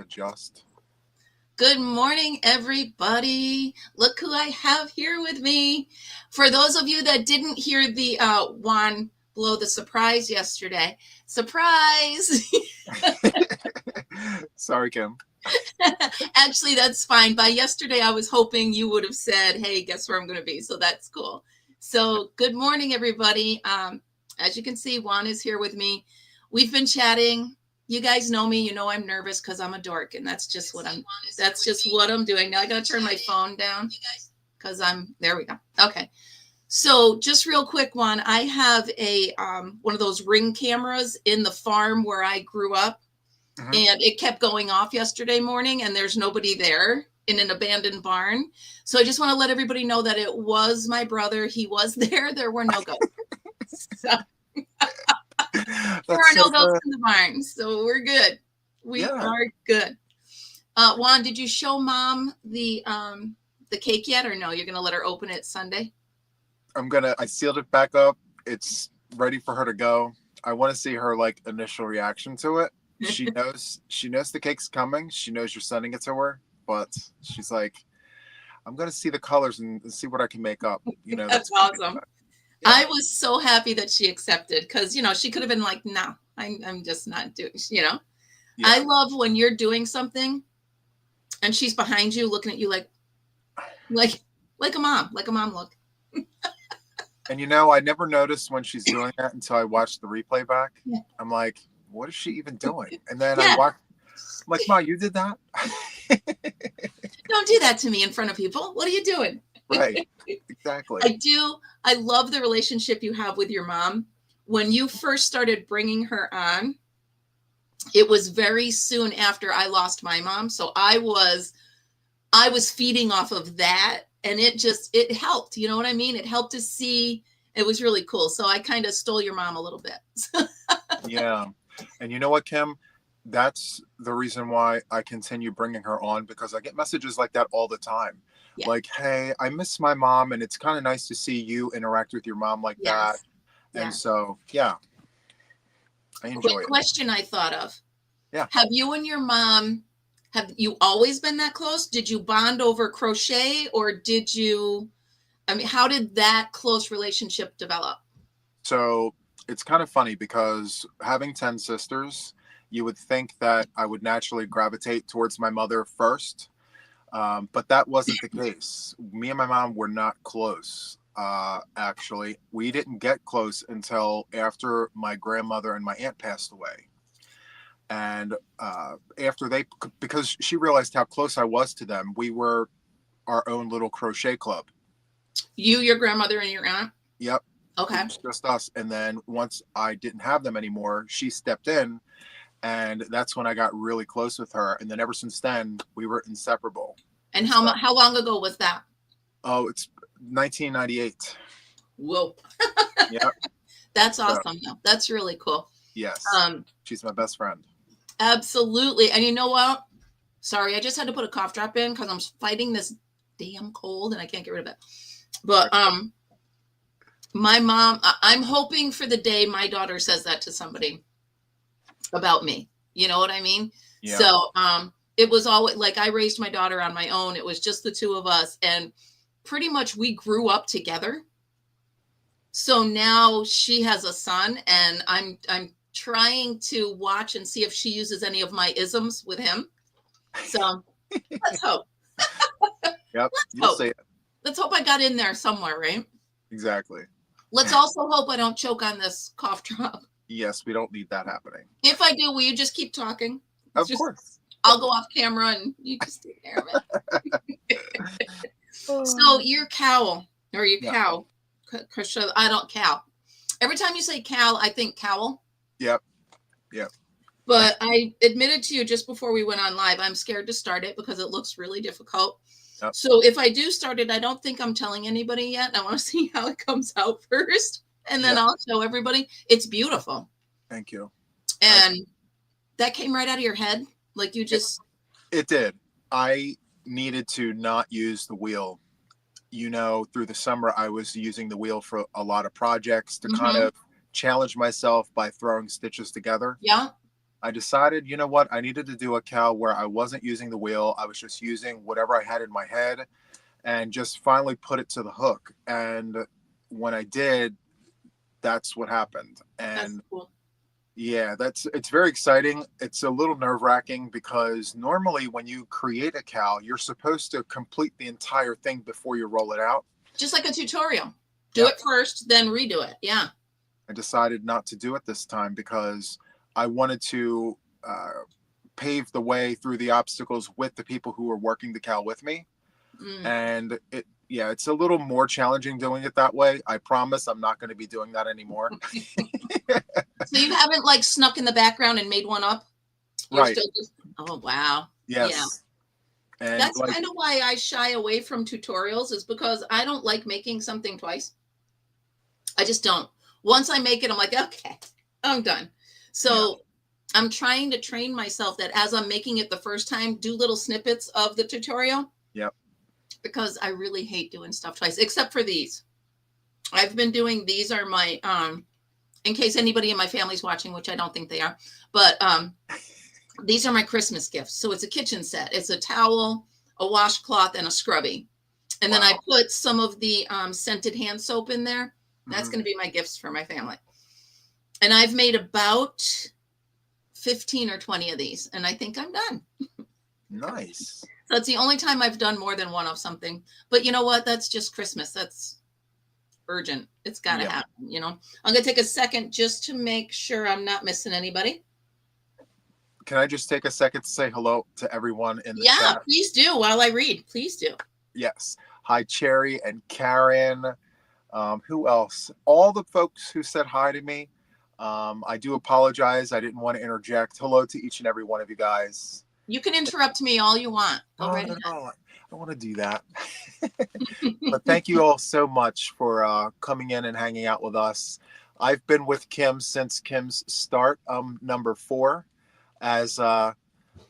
adjust. Good morning, everybody. Look who I have here with me. For those of you that didn't hear the Juan blow the surprise yesterday, surprise! Sorry, Kim. Actually, that's fine. By yesterday, I was hoping you would have said, hey, guess where I'm going to be? So that's cool. So good morning, everybody. As you can see, Juan is here with me. We've been chatting. You guys know me. You know I'm nervous because I'm a dork, and that's just what I'm doing. Now I got to turn my phone down because there we go. Okay. So just real quick, Juan, I have a one of those Ring cameras in the farm where I grew up, and it kept going off yesterday morning, and there's nobody there in an abandoned barn. So I just want to let everybody know that it was my brother. He was there. There were no ghosts. So there are no ghosts in the barn, so we're good. We are good. Juan, did you show Mom the cake yet, or no? You're gonna let her open it Sunday? I sealed it back up. It's ready for her to go. I want to see her initial reaction to it. She knows the cake's coming. She knows you're sending it to her, but she's like, I'm gonna see the colors and see what I can make up. That's awesome. Yeah. I was so happy that she accepted because, she could have been like, no, I'm just not doing, Yeah. I love when you're doing something and she's behind you looking at you like a mom look. And I never noticed when she's doing that until I watched the replay back. Yeah. I'm like, what is she even doing? And then I watched, I'm like, Ma, you did that? Don't do that to me in front of people. What are you doing? Right. Exactly. I love the relationship you have with your mom. When you first started bringing her on, it was very soon after I lost my mom. So I was feeding off of that, and it helped. You know what I mean? It helped to see. It was really cool. So I kind of stole your mom a little bit. Yeah. And you know what, Kim? That's the reason why I continue bringing her on, because I get messages like that all the time. Yeah. Like, hey, I miss my mom, and it's kind of nice to see you interact with your mom like that. And so, yeah, I enjoy it. Quick question I thought of. Yeah. Have you and your mom, have you always been that close? Did you bond over crochet, or how did that close relationship develop? So it's kind of funny because having 10 sisters, you would think that I would naturally gravitate towards my mother first. But that wasn't the case. Me and my mom were not close. Actually, we didn't get close until after my grandmother and my aunt passed away. And after because she realized how close I was to them, we were our own little crochet club. You, your grandmother, and your aunt? Yep. Okay. It was just us. And then once I didn't have them anymore, she stepped in. And that's when I got really close with her. And then ever since then, we were inseparable. And how long ago was that? Oh, it's 1998. Whoa. Yep. That's awesome. So, that's really cool. Yes. She's my best friend. Absolutely. And you know what? Sorry, I just had to put a cough drop in because I'm fighting this damn cold and I can't get rid of it. But my mom, I'm hoping for the day my daughter says that to somebody about me. You know what I mean? Yeah. So it was always I raised my daughter on my own. It was just the two of us, and pretty much we grew up together. So now she has a son, and I'm trying to watch and see if she uses any of my isms with him. So let's hope. Yep. You'll see it. Let's hope I got in there somewhere, right? Exactly. Let's also hope I don't choke on this cough drop. Yes, we don't need that happening. If I do, will you just keep talking? Of course. I'll go off camera and you just take care of it. So your cowl, or your cow, cow. Every time you say cow, I think cowl. Yep. But I admitted to you just before we went on live, I'm scared to start it because it looks really difficult. Yep. So if I do start it, I don't think I'm telling anybody yet. I want to see how it comes out first. And then I'll show everybody. It's beautiful. Thank you. And that came right out of your head? Like you just... It did. I needed to not use the wheel. Through the summer, I was using the wheel for a lot of projects to kind of challenge myself by throwing stitches together. Yeah. I decided, you know what, I needed to do a cowl where I wasn't using the wheel. I was just using whatever I had in my head and just finally put it to the hook. And when I did, that's what happened. That's And cool. yeah, it's very exciting. It's a little nerve-wracking because normally when you create a cowl, you're supposed to complete the entire thing before you roll it out. Just like a tutorial. Do Yep. it first, then redo it. Yeah. I decided not to do it this time because I wanted to pave the way through the obstacles with the people who were working the cowl with me. And it's a little more challenging doing it that way. I promise I'm not going to be doing that anymore. So you haven't like snuck in the background and made one up? You're Right. still just, oh, wow. Yes. Yeah. And that's kind of why I shy away from tutorials, is because I don't like making something twice. I just don't. Once I make it, I'm like, okay, I'm done. So I'm trying to train myself that as I'm making it the first time, do little snippets of the tutorial. Yep. Because I really hate doing stuff twice, except for these. I've been doing, these are my, in case anybody in my family's watching, which I don't think they are, but these are my Christmas gifts. So it's a kitchen set. It's a towel, a washcloth, and a scrubby. And then I put some of the scented hand soap in there. That's going to be my gifts for my family. And I've made about 15 or 20 of these, and I think I'm done. Nice. So it's the only time I've done more than one of something. But you know what? That's just Christmas. That's urgent. It's got to happen, you know. I'm going to take a second just to make sure I'm not missing anybody. Can I just take a second to say hello to everyone in the chat? Yeah, please do while I read. Please do. Yes. Hi, Cherry and Karen. Who else? All the folks who said hi to me. I do apologize. I didn't want to interject. Hello to each and every one of you guys. You can interrupt me all you want. Go right ahead. I don't want to do that. But thank you all so much for coming in and hanging out with us. I've been with Kim since Kim's start, number 4, as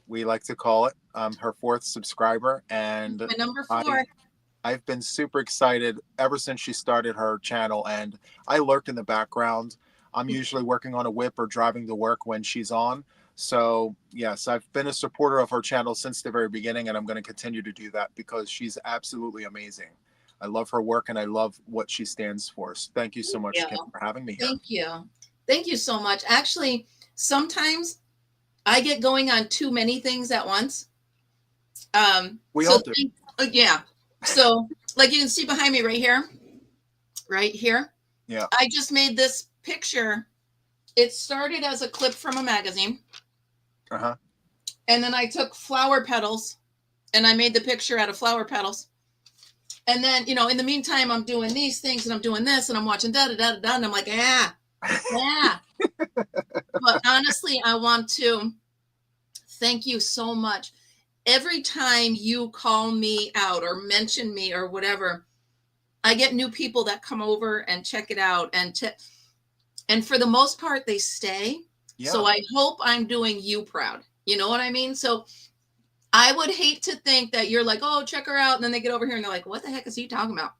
we like to call it, her 4th subscriber. And my number 4. I've been super excited ever since she started her channel, and I lurk in the background. I'm usually working on a whip or driving to work when she's on. So yes, I've been a supporter of her channel since the very beginning, and I'm going to continue to do that because she's absolutely amazing. I love her work and I love what she stands for. So thank you so much, Kim, for having me here. Thank you. Thank you so much. Actually, sometimes I get going on too many things at once. We all do. Yeah. So like you can see behind me right here. Yeah. I just made this picture. It started as a clip from a magazine. Uh-huh. And then I took flower petals and I made the picture out of flower petals. And then, you know, in the meantime, I'm doing these things and I'm doing this and I'm watching da-da-da-da-da. And I'm like, yeah. But honestly, I want to thank you so much. Every time you call me out or mention me or whatever, I get new people that come over and check it out. And for the most part, they stay. Yeah. So I hope I'm doing you proud. You know what I mean? So I would hate to think that you're like, oh, check her out. And then they get over here and they're like, what the heck is he talking about?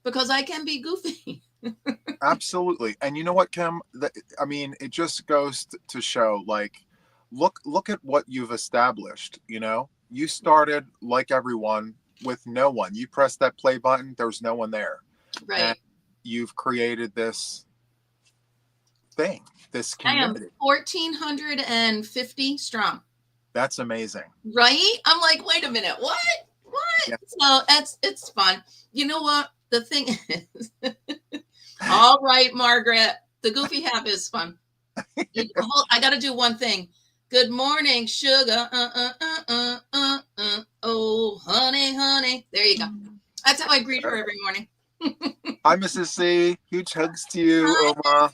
Because I can be goofy. Absolutely. And you know what, Kim? I mean, it just goes to show, like, look at what you've established. You know, you started like everyone with no one. You press that play button. There's no one there. Right. And you've created this thing, this community. I am 1,450 strong. That's amazing. Right? I'm like, wait a minute. What? Yeah. So it's fun. You know what? The thing is, all right, Margaret, the goofy half is fun. I got to do one thing. Good morning, sugar. Oh, honey, honey. There you go. That's how I greet her every morning. Hi, Mrs. C. Huge hugs to you, Oma.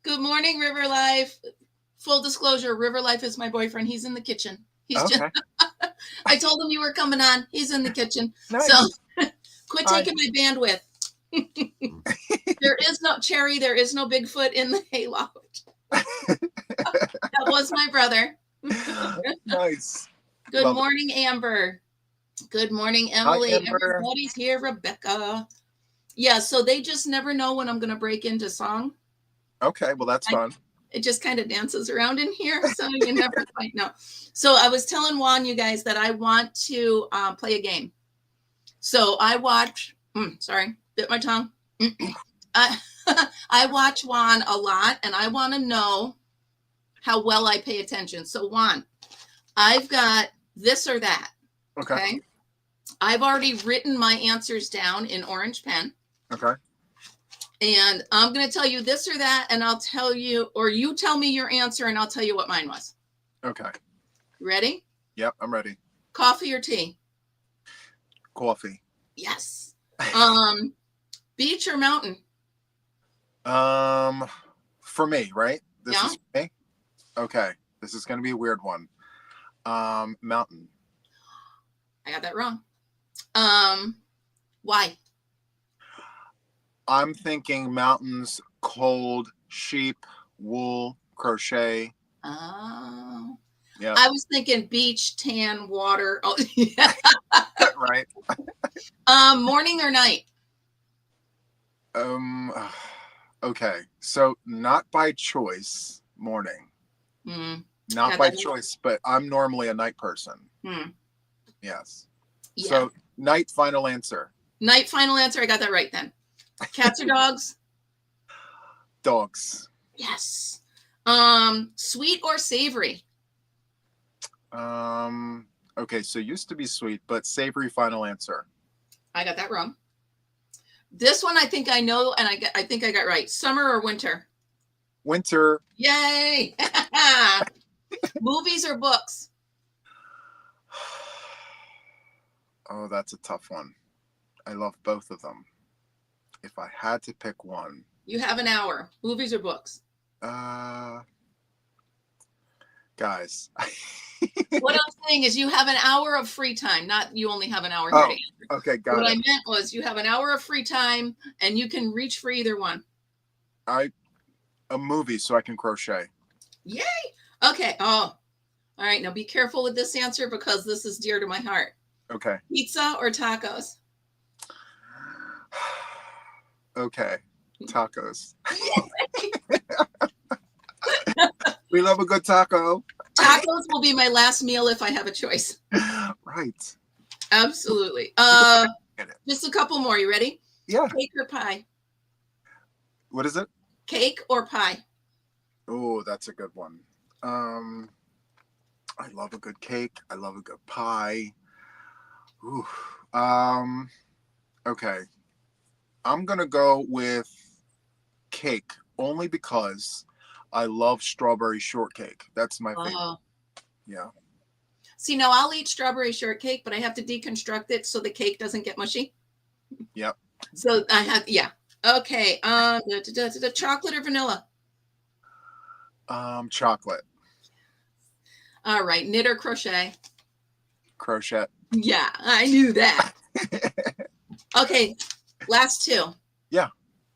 Good morning, River Life. Full disclosure, River Life is my boyfriend. He's in the kitchen. He's just. I told him you were coming on. He's in the kitchen. Nice. So quit taking my bandwidth. There is no Cherry. There is no Bigfoot in the hayloft. That was my brother. Nice. Good morning, Amber. Good morning, Emily. Hi, everybody's here. Rebecca. Yeah, so they just never know when I'm going to break into song. Okay, well, that's fun. It just kind of dances around in here, so you never quite know. So I was telling Juan, you guys, that I want to play a game. So I watch, sorry, bit my tongue. I watch Juan a lot, and I want to know how well I pay attention. So Juan, I've got this or that. Okay. I've already written my answers down in orange pen. Okay. And I'm going to tell you this or that, and I'll tell you, or you tell me your answer, and I'll tell you what mine was. Okay. Ready? Yep, I'm ready. Coffee or tea? Coffee. Yes. Beach or mountain? For me, right? This Yeah. is me? Okay. This is going to be a weird one. Mountain. I got that wrong. Why? I'm thinking mountains, cold, sheep, wool, crochet. Oh. Yeah. I was thinking beach, tan, water. Oh, yeah. Right. Morning or night? Okay. So not by choice, morning. Not by choice, but I'm normally a night person. Yes. Yeah. So night, final answer. Night, final answer. I got that right then. Cats or dogs? Dogs. Yes. Sweet or savory? Okay, so used to be sweet, but savory, final answer. I got that wrong. This one I think I know, and I think I got right. Summer or winter? Winter. Yay! Movies or books? Oh, that's a tough one. I love both of them. If I had to pick one. You have an hour. Movies or books? Guys. What I'm saying is you have an hour of free time, not you only have an hour here to answer. Okay, got it. What I meant was you have an hour of free time and you can reach for either one. A movie so I can crochet. Yay! Okay. Oh, all right. Now be careful with this answer because this is dear to my heart. Okay. Pizza or tacos? Okay. Tacos. We love a good taco. Tacos will be my last meal if I have a choice. Right. Absolutely. Just a couple more. You ready? Yeah. Cake or pie? What is it? Cake or pie? Oh, that's a good one. I love a good cake. I love a good pie. Ooh. Okay. I'm going to go with cake only because I love strawberry shortcake. That's my favorite. Yeah. See, now I'll eat strawberry shortcake, but I have to deconstruct it so the cake doesn't get mushy. Yep. So I have, yeah. Okay. Chocolate or vanilla? Chocolate. All right. Knit or crochet? Crochet. Yeah, I knew that. Okay. Last two. Yeah.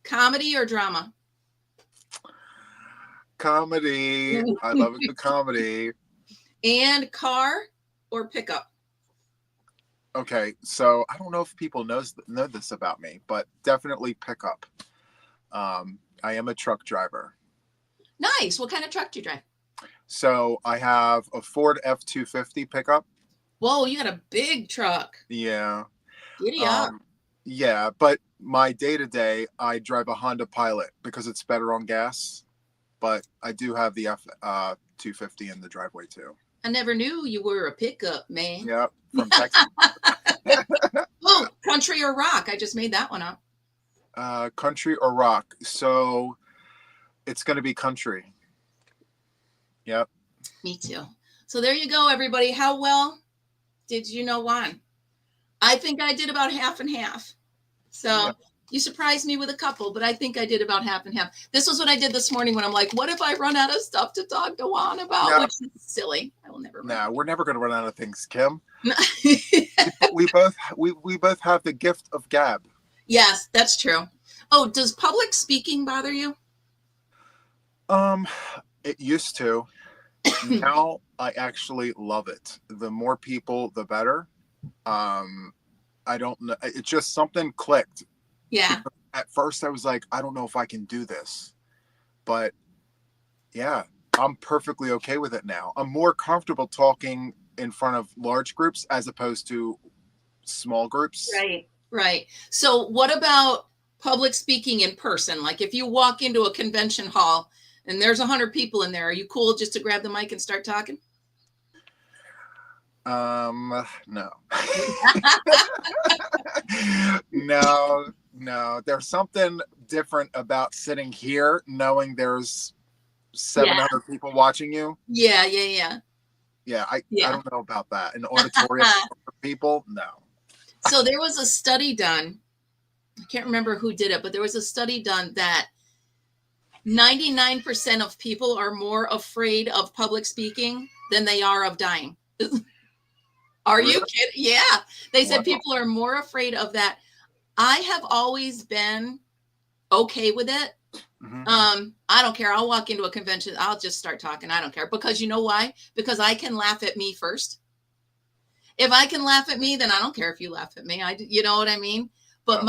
Comedy or drama? Comedy. I love a good comedy. And car or pickup? Okay, so I don't know if people know this about me, but definitely pickup. I am a truck driver. Nice. What kind of truck do you drive? So I have a Ford F-250 pickup. Whoa, you got a big truck. Yeah. Giddy up. Yeah, but my day-to-day, I drive a Honda Pilot because it's better on gas. But I do have the F-250 in the driveway too. I never knew you were a pickup man. Yeah, from Texas. Oh, country or rock? I just made that one up. Country or rock? So it's going to be country. Yep. Me too. So there you go, everybody. How well did you know Juan? I think I did about half and half. So yeah. You surprised me with a couple, but I think I did about half and half. This was what I did this morning when I'm like, what if I run out of stuff to talk to Juan about? No. Which is silly. I will never. No, we're never going to run out of things, Kim. we both have the gift of gab. Yes, that's true. Oh, does public speaking bother you? It used to. Now I actually love it. The more people, the better. I don't know. It's just something clicked. Yeah. At first I was like, I don't know if I can do this, but Yeah, I'm perfectly okay with it now. I'm more comfortable talking in front of large groups as opposed to small groups. Right. Right. So what about public speaking in person? Like if you walk into a convention hall and there's 100 people in there, are you cool just to grab the mic and start talking? No. No. There's something different about sitting here knowing there's 700 people watching you. Yeah. Yeah, I don't know about that. An auditorium for people, no. So there was a study done. I can't remember who did it, but there was a study done that 99% of people are more afraid of public speaking than they are of dying. Are Really? you kidding? Yeah. They said Wow. people are more afraid of that. I have always been okay with it. I don't care. I'll walk into a convention. I'll just start talking. I don't care. Because you know why? Because I can laugh at me first. If I can laugh at me, then I don't care if you laugh at me. You know what I mean? But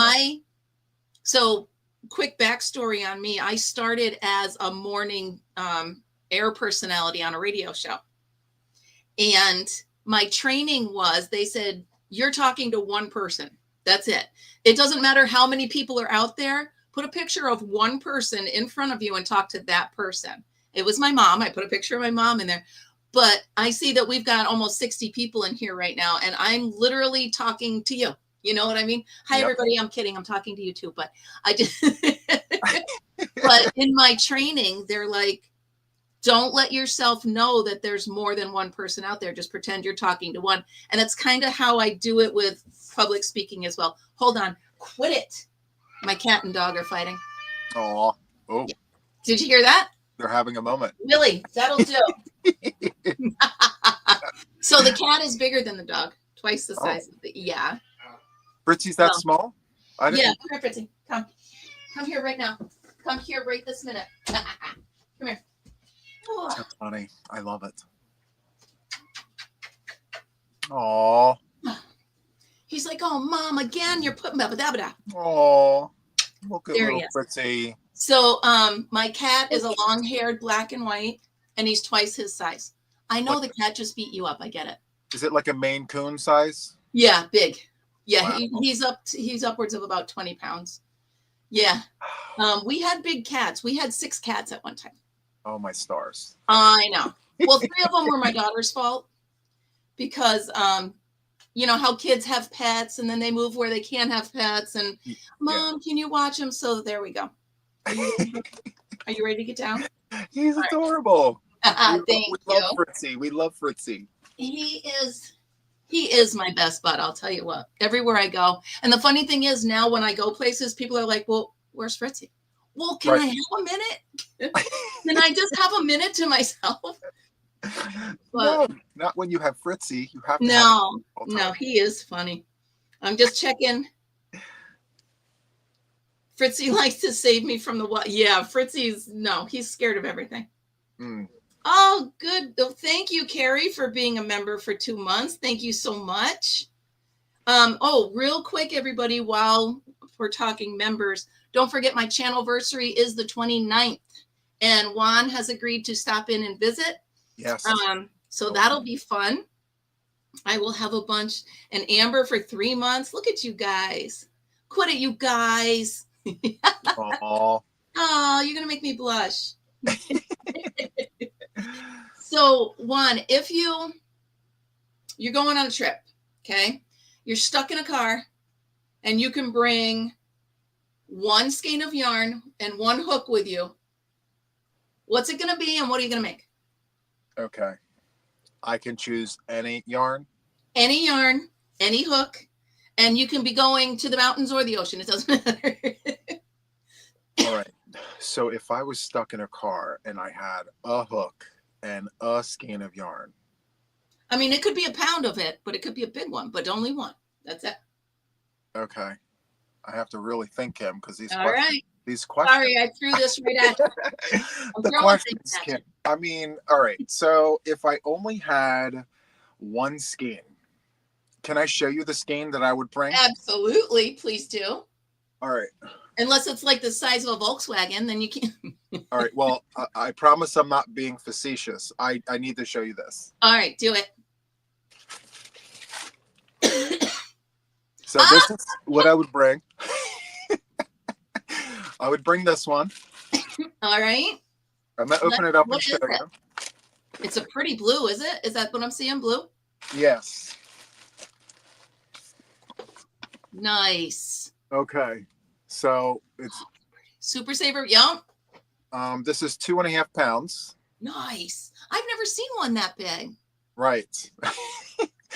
so quick backstory on me. I started as a morning air personality on a radio show. And my training was, they said, you're talking to one person. That's it. It doesn't matter how many people are out there. Put a picture of one person in front of you and talk to that person. It was my mom. I put a picture of my mom in there. But I see that we've got almost 60 people in here right now, and I'm literally talking to you. You know what I mean? Hi, everybody. I'm kidding. I'm talking to you too. But I just, but in my training, they're like, don't let yourself know that there's more than one person out there. Just pretend you're talking to one. And that's kind of how I do it with public speaking as well. Hold on. Quit it. My cat and dog are fighting. Oh. Did you hear that? They're having a moment. Really? That'll do. So the cat is bigger than the dog. Twice the size of the, yeah. Fritzy's that small? Yeah, come here, Fritzy. Come. Come here right now. Come here right this minute. Come here. Oh. That's funny. I love it. Oh. He's like, oh, Mom, again, you're putting ba-ba-da-ba-da. Oh. Look at There little Fritzy. So my cat is a long-haired black and white, and he's twice his size. I know the cat just beat you up. I get it. Is it like a Maine Coon size? Yeah, big. Yeah, Wow. he's upwards of about 20 pounds. Yeah. We had big cats. We had 6 cats at one time. Oh, my stars. I know. Well, 3 of them were my daughter's fault because, you know how kids have pets and then they move where they can't have pets. And Mom, can you watch them? So there we go. Are you ready to get down? He's adorable. We love Fritzy. We love Fritzy. He is my best bud. I'll tell you what, everywhere I go. And the funny thing is now when I go places, people are like, well, where's Fritzy? Well, can I have a minute? Can I just have a minute to myself? But, no, not when you have Fritzy. You have to. No, he is funny. I'm just checking. Fritzy likes to save me from the what? Yeah, he's scared of everything. Oh, good. Oh, thank you, Carrie, for being a member for 2 months. Thank you so much. Oh, real quick, everybody, while we're talking members, don't forget my channelversary is the 29th, and Juan has agreed to stop in and visit. Yes. So that'll be fun. I will have a bunch. And Amber for 3 months. Look at you guys. Quit it, you guys. Oh, you're gonna make me blush. So Juan, if you're going on a trip, okay, you're stuck in a car and you can bring 1 skein of yarn and 1 hook with you, what's it gonna be and what are you gonna make? Okay, I can choose any yarn, any hook, and you can be going to the mountains or the ocean. It doesn't matter. All right. So if I was stuck in a car and I had a hook and a skein of yarn. I mean, it could be a pound of it, but it could be a big one, but only 1. That's it. Okay. I have to really think, Kim, because these questions. Sorry, I threw this right at you. The questions, Kim. I mean, all right. So if I only had 1 skein, can I show you the skein that I would bring? Absolutely. Please do. All right. Unless it's like the size of a Volkswagen, then you can't. All right. Well, I promise I'm not being facetious. I need to show you this. All right, do it. So this is what I would bring. I would bring this one. All right. I'm going to open it up and show you. It's a pretty blue, is it? Is that what I'm seeing, blue? Yes. Nice. Okay. So it's Super Saver, yum. This is 2.5 pounds. Nice. I've never seen one that big. Right.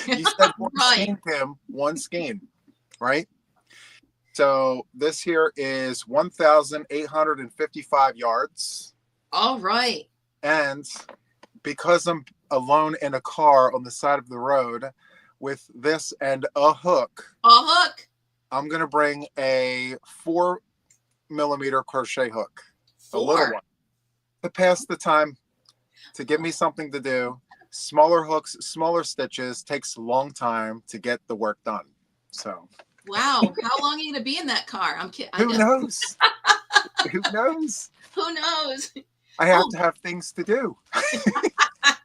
You said one Right. skein, Kim. One skein. Right? So this here is 1,855 yards. All right. And because I'm alone in a car on the side of the road with this and a hook, I'm going to bring a 4mm crochet hook. A little one. To pass the time, to give me something to do. Smaller hooks, smaller stitches, takes a long time to get the work done. So. Wow. How long are you going to be in that car? I'm kidding. Who knows? Who knows? Who knows? I have to have things to do.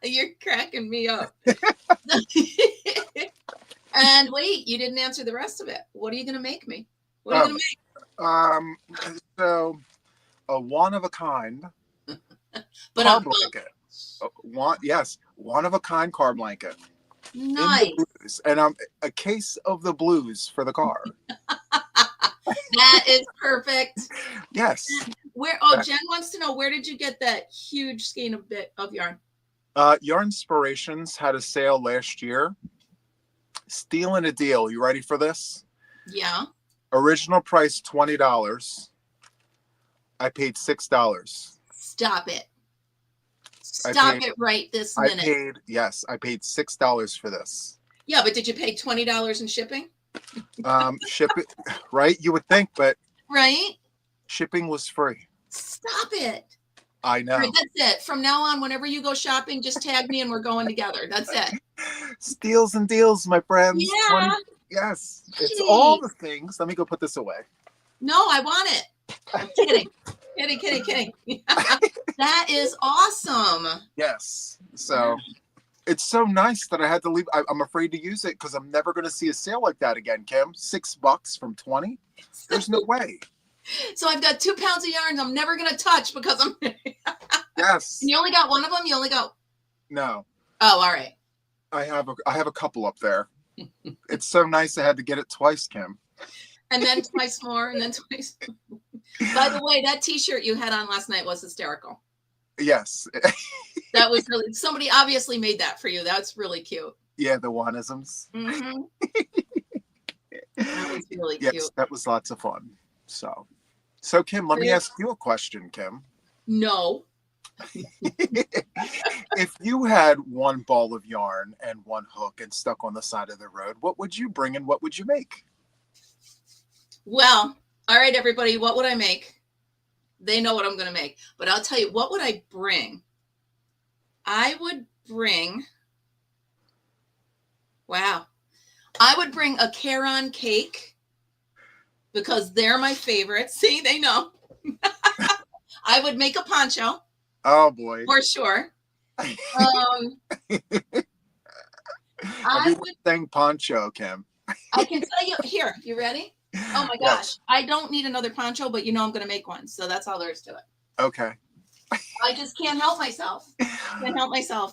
You're cracking me up. And wait, you didn't answer the rest of it. What are you going to make me? What are you going to make? So a one of a kind car blanket. One of a kind car blanket. Nice. And a case of the blues for the car. That is perfect. Yes. Where? Oh, Jen wants to know, where did you get that huge skein of yarn? Yarn Inspirations had a sale last year. Stealing a deal. You ready for this? Yeah. Original price $20. I paid $6. Stop it. Stop it right this minute. I paid $6 for this. Yeah, but did you pay $20 in shipping? Ship it, right? You would think, but right? Shipping was free. Stop it. I know. Right, that's it. From now on, whenever you go shopping, just tag me and we're going together. That's it. Steals and deals, my friends. Yeah. Yes. It's all the things. Let me go put this away. No, I want it. I'm kidding. Kidding. That is awesome. Yes. So it's so nice that I had to leave. I'm afraid to use it because I'm never going to see a sale like that again, Kim. $6 from 20. There's no way. So I've got 2 pounds of yarn I'm never going to touch because I'm. Yes. And you only got one of them? You only got. No. Oh, all right. I have a couple up there. It's so nice I had to get it twice, Kim. And then twice more, and then twice more. By the way, that T-shirt you had on last night was hysterical. Yes. That was really, somebody obviously made that for you. That's really cute. Yeah, the Juanisms. Mm-hmm. That was really yes, cute. That was lots of fun. So Kim, let me ask you a question, Kim. No. If you had one ball of yarn and one hook and stuck on the side of the road, what would you bring and what would you make? Well, all right, everybody, what would I make? They know what I'm going to make, but I'll tell you, what would I bring? I would bring, wow, I would bring a Caron cake because they're my favorite. See, they know. I would make a poncho. Oh, boy. For sure. I would saying poncho, Kim. I can tell you, here, you ready? Oh my gosh. Yes. I don't need another poncho, but you know I'm going to make one. So that's all there is to it. Okay. I just can't help myself.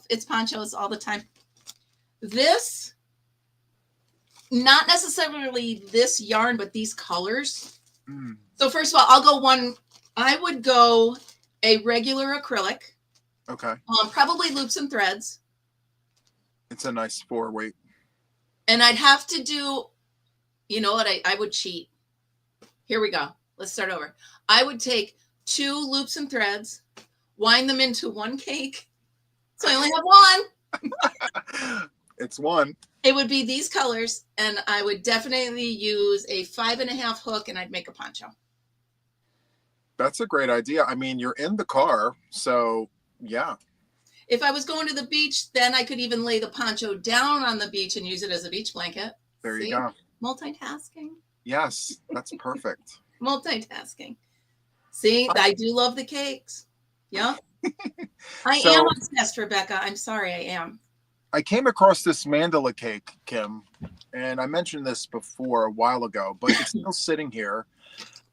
It's ponchos all the time. This, not necessarily this yarn, but these colors. Mm. So first of all, I'll go one. I would go a regular acrylic. Okay. Probably loops and threads. It's a nice 4-weight. And I'd have to do, you know what? I would cheat. Here we go. Let's start over. I would take 2 loops and threads, wind them into one cake. So I only have one. It's one. It would be these colors, and I would definitely use a 5.5 hook, and I'd make a poncho. That's a great idea. I mean, you're in the car, so yeah. If I was going to the beach, then I could even lay the poncho down on the beach and use it as a beach blanket. There you go. Multitasking. Yes, that's perfect. Multitasking. See, I do love the cakes. Yeah. I So am obsessed, Rebecca. I'm sorry, I am. I came across this mandala cake, Kim, and I mentioned this before a while ago, but it's still sitting here.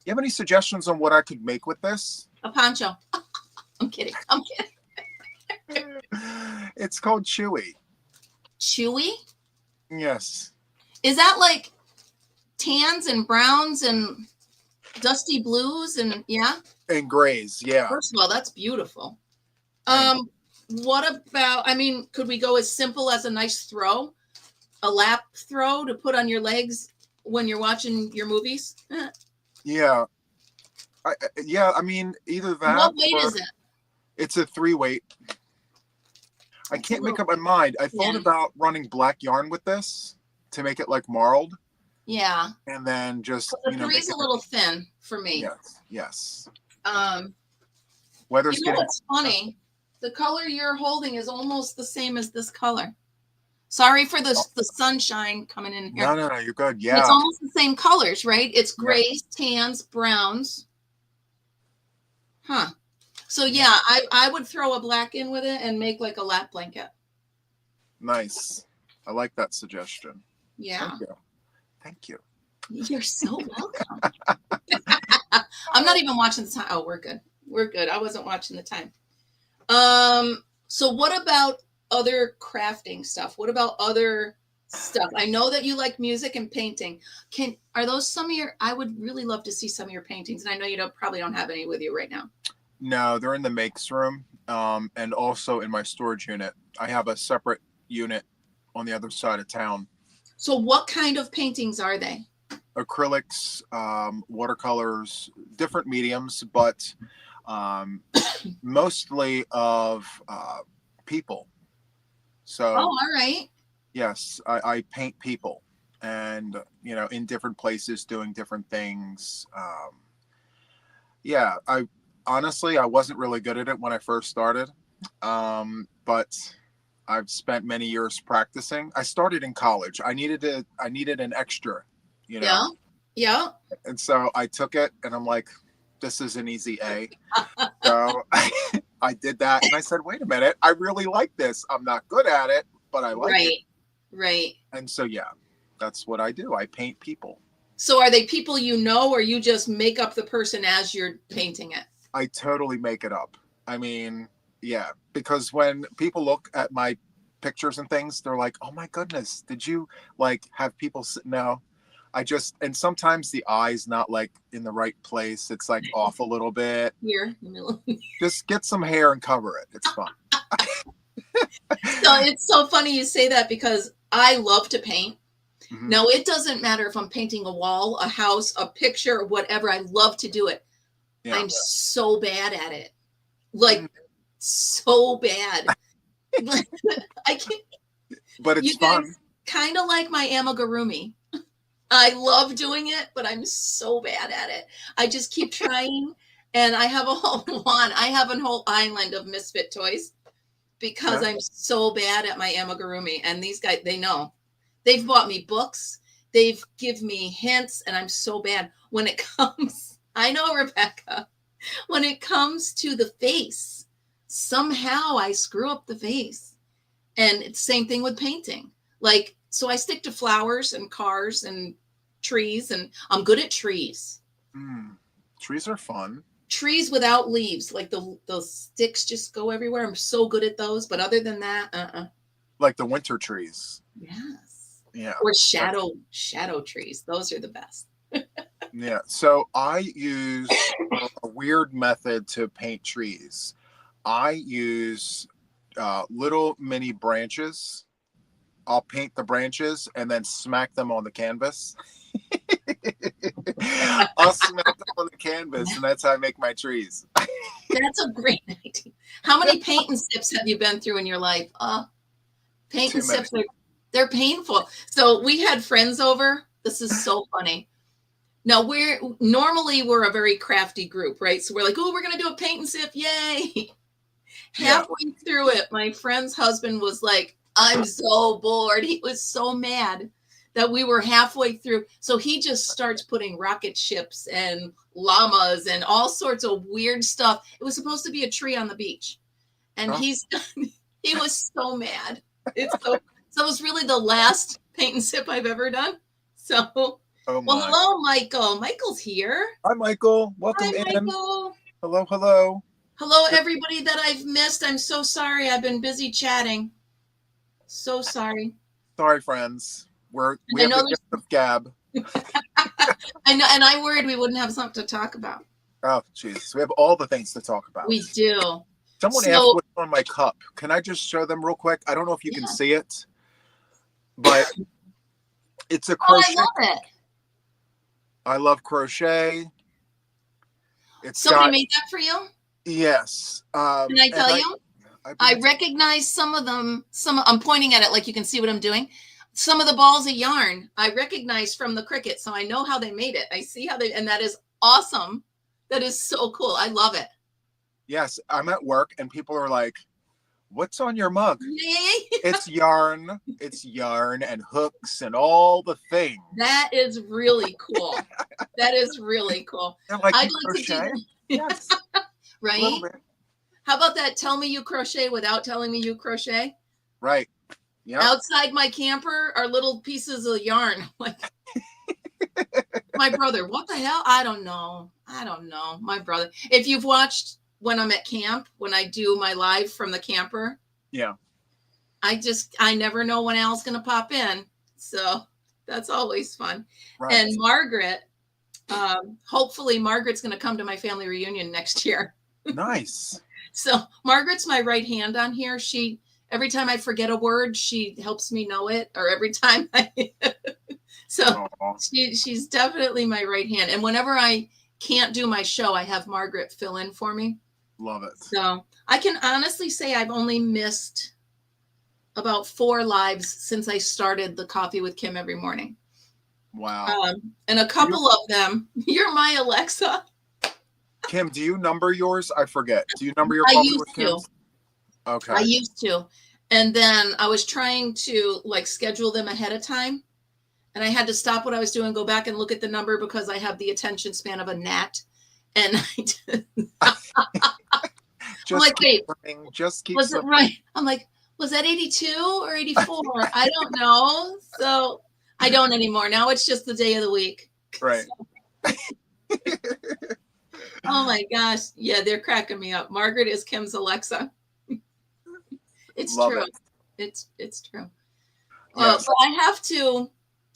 You have any suggestions on what I could make with this? A poncho. I'm kidding. I'm kidding. It's called Chewy. Chewy? Yes. Is that like tans and browns and dusty blues and yeah? And grays, yeah. First of all, that's beautiful. What about, I mean, could we go as simple as a nice throw? A lap throw to put on your legs when you're watching your movies? Yeah. I mean, either that. What weight is it? It's a 3-weight. I can't make up my mind. I thought about running black yarn with this to make it like marled. Yeah. And then just, but the 3's a little thin for me. Yes. Yes. Weather's getting. What's funny? The color you're holding is almost the same as this color. Sorry for the sunshine coming in here. No, you're good. Yeah. It's almost the same colors, right? It's grays, tans, browns. Huh. So yeah, I would throw a black in with it and make like a lap blanket. Nice. I like that suggestion. Yeah. Thank you. You're so welcome. I'm not even watching the time. Oh, we're good. We're good. I wasn't watching the time. So what about other crafting stuff? What about other stuff? I know that you like music and painting. Are those some of your, I would really love to see some of your paintings. And I know you probably don't have any with you right now. No, they're in the makes room. And also in my storage unit. I have a separate unit on the other side of town. So what kind of paintings are they? Acrylics, watercolors, different mediums, but mostly of people. So all right. Yes, I paint people, and in different places doing different things. I honestly wasn't really good at it when I first started, but I've spent many years practicing. I started in college. I needed an extra, Yeah. And so I took it, and I'm like, this is an easy A. So I did that, and I said, wait a minute, I really like this. I'm not good at it, but I like it. Right. And so, yeah, that's what I do. I paint people. So are they people or you just make up the person as you're painting it? I totally make it up. I mean, yeah, because when people look at my pictures and things, they're like, oh my goodness, did you have people no. And sometimes the eye's not in the right place. It's off a little bit. Here. Just get some hair and cover it. It's fun. So it's so funny you say that because I love to paint. Mm-hmm. Now, it doesn't matter if I'm painting a wall, a house, a picture, whatever. I love to do it. Yeah. I'm so bad at it. So bad. I can't. But it's fun. Kind of like my amigurumi. I love doing it, but I'm so bad at it. I just keep trying, and I have a whole island of misfit toys because I'm so bad at my amigurumi. And these guys, they know. They've bought me books. They've given me hints, and I'm so bad. When it comes, I know, Rebecca, when it comes to the face, somehow I screw up the face. And it's the same thing with painting. So I stick to flowers and cars and trees, and I'm good at trees. Trees are fun. Trees without leaves, those sticks just go everywhere. I'm so good at those, but other than that, Like the winter trees. Yes. Yeah. Or shadow trees. Those are the best. Yeah. So I use a weird method to paint trees. I use little mini branches. I'll paint the branches and then smack them on the canvas. I'll smack them on the canvas, and that's how I make my trees. That's a great idea. How many paint and sips have you been through in your life? Paint and sips, they're painful. So we had friends over. This is so funny. Now, we're a very crafty group, right? So we're like, oh, we're going to do a paint and sip. Yay. Halfway through it, my friend's husband was like, I'm so bored. He was so mad that we were halfway through. So he just starts putting rocket ships and llamas and all sorts of weird stuff. It was supposed to be a tree on the beach. And he was so mad. So it was really the last paint and sip I've ever done. So, well, hello, Michael. Michael's here. Hi, Michael. Welcome in. Michael. Hello, hello. Hello, everybody that I've missed. I'm so sorry. I've been busy chatting. So sorry. Sorry, friends. We have the gift of gab. I know, and I worried we wouldn't have something to talk about. Oh, Jesus. We have all the things to talk about. We do. Someone asked what's on my cup. Can I just show them real quick? I don't know if you can see it, but it's a crochet. I love it. I love crochet. Somebody made that for you? Yes. Can I tell you? I recognize some of them. I'm pointing at it like you can see what I'm doing. Some of the balls of yarn I recognize from the Cricut, so I know how they made it. I see how and that is awesome. That is so cool. I love it. Yes, I'm at work and people are like, "What's on your mug?" It's yarn. It's yarn and hooks and all the things. That is really cool. That is really cool. Like I'd like to do yes. Right? How about that? Tell me you crochet without telling me you crochet. Right. Yeah. Outside my camper are little pieces of yarn. Like my brother, what the hell? I don't know. My brother. If you've watched when I'm at camp, when I do my live from the camper. Yeah. I never know when Al's going to pop in. So that's always fun. Right. And Margaret, hopefully Margaret's going to come to my family reunion next year. Nice. So Margaret's my right hand on here. Every time I forget a word, she helps me know it. Or every time she's definitely my right hand. And whenever I can't do my show, I have Margaret fill in for me. Love it. So I can honestly say I've only missed about 4 lives since I started the Coffee with Kim every morning. Wow. And a couple of them, you're my Alexa. Kim, do you number yours? I forget. Do you number your Coffee with Kim? Okay. I used to. And then I was trying to schedule them ahead of time. And I had to stop what I was doing, go back and look at the number because I have the attention span of a gnat. And I'm like, wait, was it right? I'm like, was that 82 or 84? I don't know. So I don't anymore. Now it's just the day of the week. Right. So. Oh my gosh. Yeah, they're cracking me up. Margaret is Kim's Alexa. It's Love true. It. It's true. Yes. But I have to,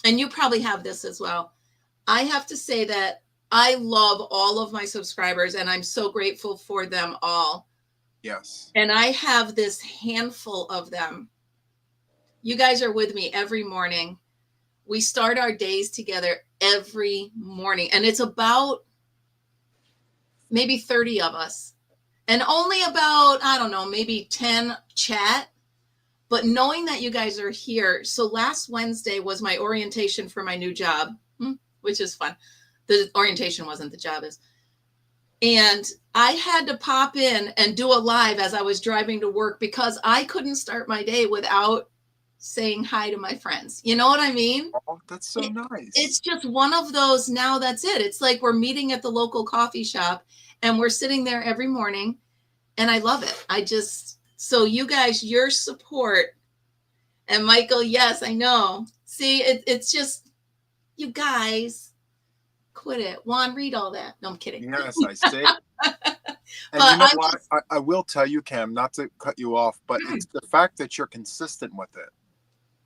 and you probably have this as well. I have to say that I love all of my subscribers and I'm so grateful for them all. Yes. And I have this handful of them. You guys are with me every morning. We start our days together every morning. And it's about maybe 30 of us. And only about, I don't know, maybe 10 chat. But knowing that you guys are here. So last Wednesday was my orientation for my new job, which is fun. The orientation wasn't, the job is. And I had to pop in and do a live as I was driving to work because I couldn't start my day without saying hi to my friends. You know what I mean? Oh, that's so nice. It's just one of those, now that's it. It's like we're meeting at the local coffee shop and we're sitting there every morning and I love it. So you guys, your support, and Michael, yes, I know. See, it's just, you guys, quit it. Juan, read all that. No, I'm kidding. Yes, I see. And you know what? I will tell you, Kim, not to cut you off, but it's the fact that you're consistent with it.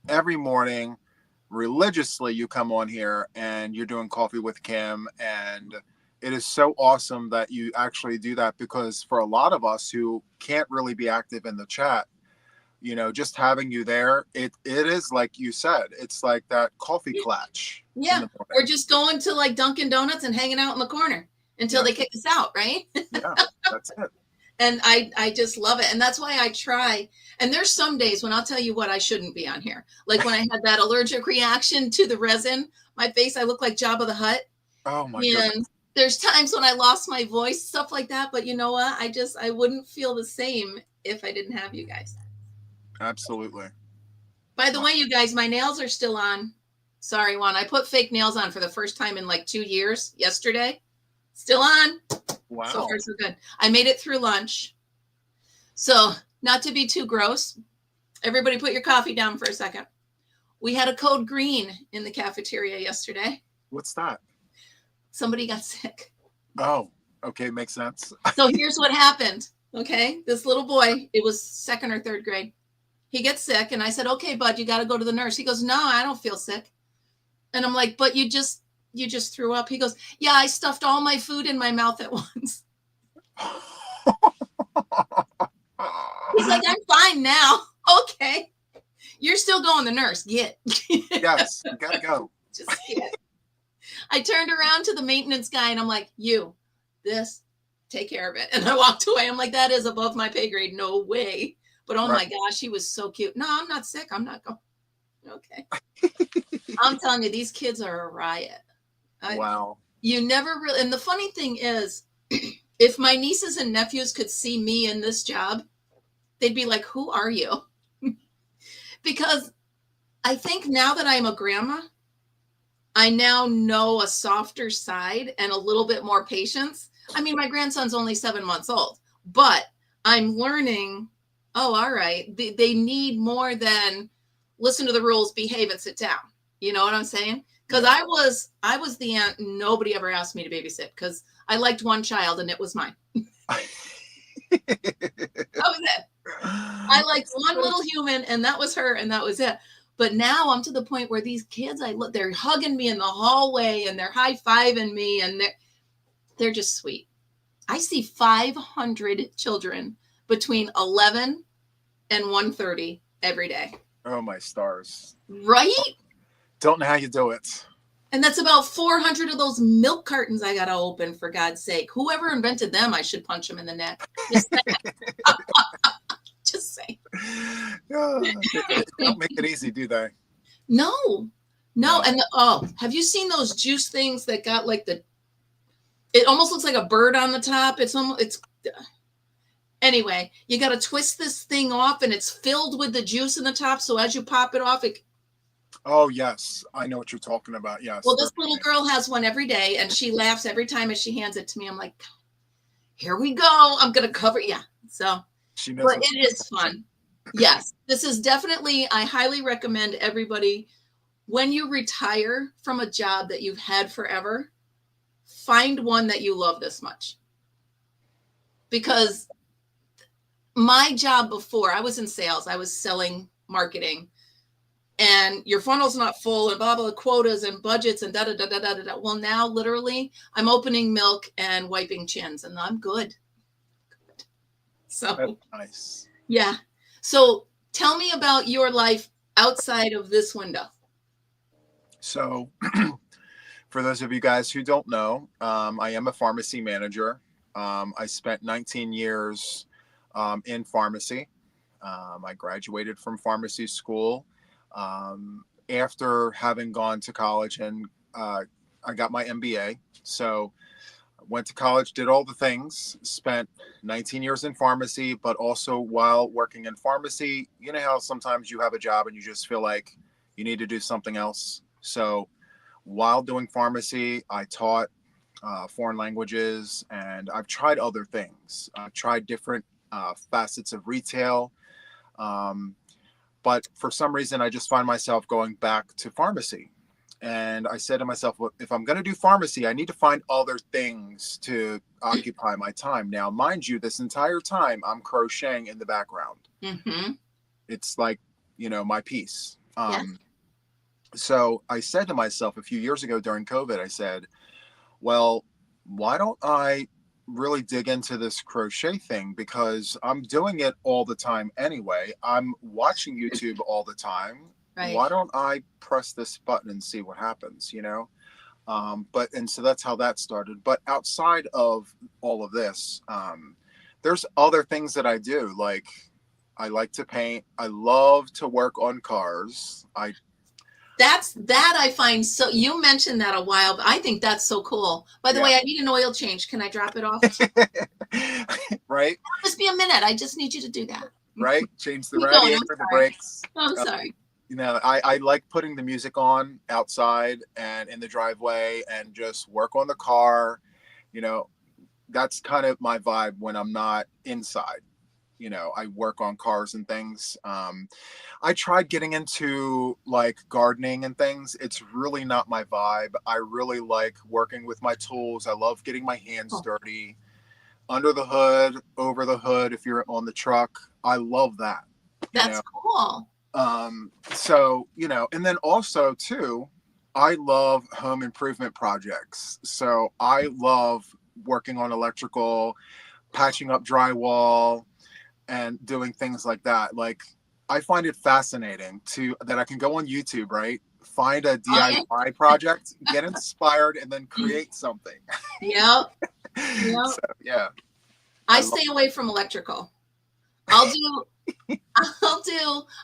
Every morning, religiously, you come on here and you're doing Coffee with Kim. And it is so awesome that you actually do that, because for a lot of us who can't really be active in the chat, just having you there, it is like you said, it's like that coffee clutch. Yeah, we're just going to like Dunkin' Donuts and hanging out in the corner until they kick us out, right? Yeah, that's it. And I just love it. And that's why I try. And there's some days when I'll tell you what, I shouldn't be on here. Like when I had that allergic reaction to the resin, my face, I look like Jabba the Hutt. Oh my goodness. There's times when I lost my voice, stuff like that. But you know what? I wouldn't feel the same if I didn't have you guys. Absolutely. By the way, you guys, my nails are still on. Sorry, Juan. I put fake nails on for the first time in like 2 years yesterday. Still on. Wow. So far, so good. I made it through lunch. So not to be too gross, everybody put your coffee down for a second. We had a code green in the cafeteria yesterday. What's that? Somebody got sick. Oh, okay. Makes sense. So here's what happened. Okay. This little boy, it was 2nd or 3rd grade. He gets sick. And I said, okay, bud, you got to go to the nurse. He goes, no, I don't feel sick. And I'm like, but you just threw up. He goes, yeah, I stuffed all my food in my mouth at once. He's like, I'm fine now. Okay. You're still going to the nurse. Get. Yes, you gotta go. Just get. I turned around to the maintenance guy and I'm like, take care of it. And I walked away. I'm like, that is above my pay grade. No way. But oh my gosh, he was so cute. No, I'm not sick. I'm not going. Okay. I'm telling you, these kids are a riot. Wow. You never really, and the funny thing is, if my nieces and nephews could see me in this job, they'd be like, who are you? Because I think now that I'm a grandma, I now know a softer side and a little bit more patience. I mean, my grandson's only 7 months old, but I'm learning, oh, all right, they need more than listen to the rules, behave, and sit down. You know what I'm saying? Because I was the aunt nobody ever asked me to babysit because I liked one child and it was mine. That was it. I liked one little human and that was her and that was it. But now I'm to the point where these kids, they're hugging me in the hallway and they're high-fiving me and they're just sweet. I see 500 children between 11 and 1:30 every day. Oh, my stars. Right? Don't know how you do it. And that's about 400 of those milk cartons I got to open, for God's sake. Whoever invented them, I should punch them in the neck. Just saying. Just saying. They don't make it easy, do they? No. And have you seen those juice things that got like it almost looks like a bird on the top. Anyway, you got to twist this thing off and it's filled with the juice in the top. So as you pop it off, oh, yes. I know what you're talking about. Yes. Well, this little girl has one every day and she laughs every time as she hands it to me. I'm like, here we go. I'm going to cover. Yeah. So, but it is fun. Yes. This is definitely, I highly recommend everybody, when you retire from a job that you've had forever, find one that you love this much. Because my job before, I was in sales, I was selling marketing, and your funnel's not full and blah, blah, quotas and budgets and da-da-da-da-da-da. Well, now literally I'm opening milk and wiping chins and I'm good. So that's nice. Yeah. So tell me about your life outside of this window. So for those of you guys who don't know, I am a pharmacy manager. I spent 19 years in pharmacy. I graduated from pharmacy school after having gone to college, and I got my MBA. So I went to college, did all the things, spent 19 years in pharmacy, but also while working in pharmacy, you know how sometimes you have a job and you just feel like you need to do something else. So while doing pharmacy, I taught foreign languages, and I've tried other things. I've tried different facets of retail. But for some reason, I just find myself going back to pharmacy. And I said to myself, well, if I'm going to do pharmacy, I need to find other things to occupy my time. Now, mind you, this entire time I'm crocheting in the background. Mm-hmm. It's like, my piece. Yeah. So I said to myself a few years ago during COVID, I said, well, why don't I really dig into this crochet thing, because I'm doing it all the time anyway. I'm watching YouTube all the time. Right. Why don't I press this button and see what happens, and so that's how that started. But outside of all of this, there's other things that I do. Like I like to paint. I love to work on cars. That I find so. You mentioned that a while, but I think that's so cool. By the way, I need an oil change. Can I drop it off? Right. Just be a minute. I just need you to do that. Right. Change the radiator, the brakes. I'm sorry. You know, I like putting the music on outside and in the driveway and just work on the car. You know, that's kind of my vibe when I'm not inside. You know, I work on cars and things. I tried getting into like gardening and things. It's really not my vibe. I really like working with my tools. I love getting my hands Oh, dirty under the hood, over the hood if you're on the truck. I love that, you that's know. cool. So, you know, and then also too, I love home improvement projects. So I love working on electrical, patching up drywall, and doing things like that. Like I find it fascinating to that I can go on YouTube, right? Find a Oh yeah. DIY project, get inspired, and then create something. Yep. Yep. So yeah, I I love. stay away from electrical. I'll do,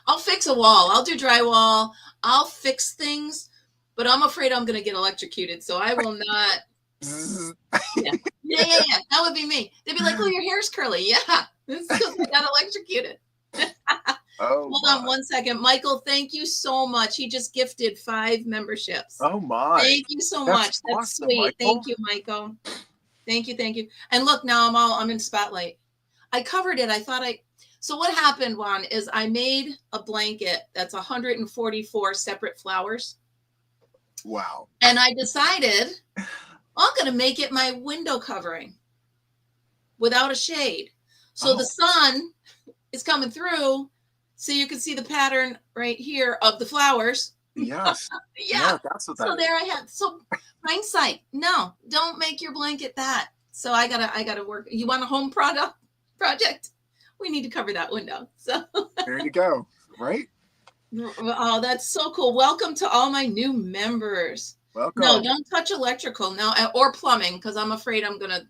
I'll fix a wall. I'll do drywall. I'll fix things, but I'm afraid I'm going to get electrocuted. So I will not. Zzz. Yeah. Yeah. That would be me. They'd be like, oh, your hair's curly. Yeah. It's because I got electrocuted. Oh Hold on my. one second. Michael, thank you so much. He just gifted 5 memberships. Oh my. Thank you so That's much. That's awesome, sweet. Michael. Thank you, Michael. Thank you. Thank you. And look, now I'm in spotlight. I covered it. So what happened, Juan, is I made a blanket that's 144 separate flowers. Wow. And I decided I'm going to make it my window covering without a shade. So the sun is coming through. So you can see the pattern right here of the flowers. Yes. Yeah. That's what So that is. there I had. So hindsight, no, don't make your blanket that. So I gotta work. You want a home project? We need to cover that window. So There you go. Right? oh, that's so cool. Welcome to all my new members. Welcome. No, don't touch electrical now or plumbing because I'm afraid I'm gonna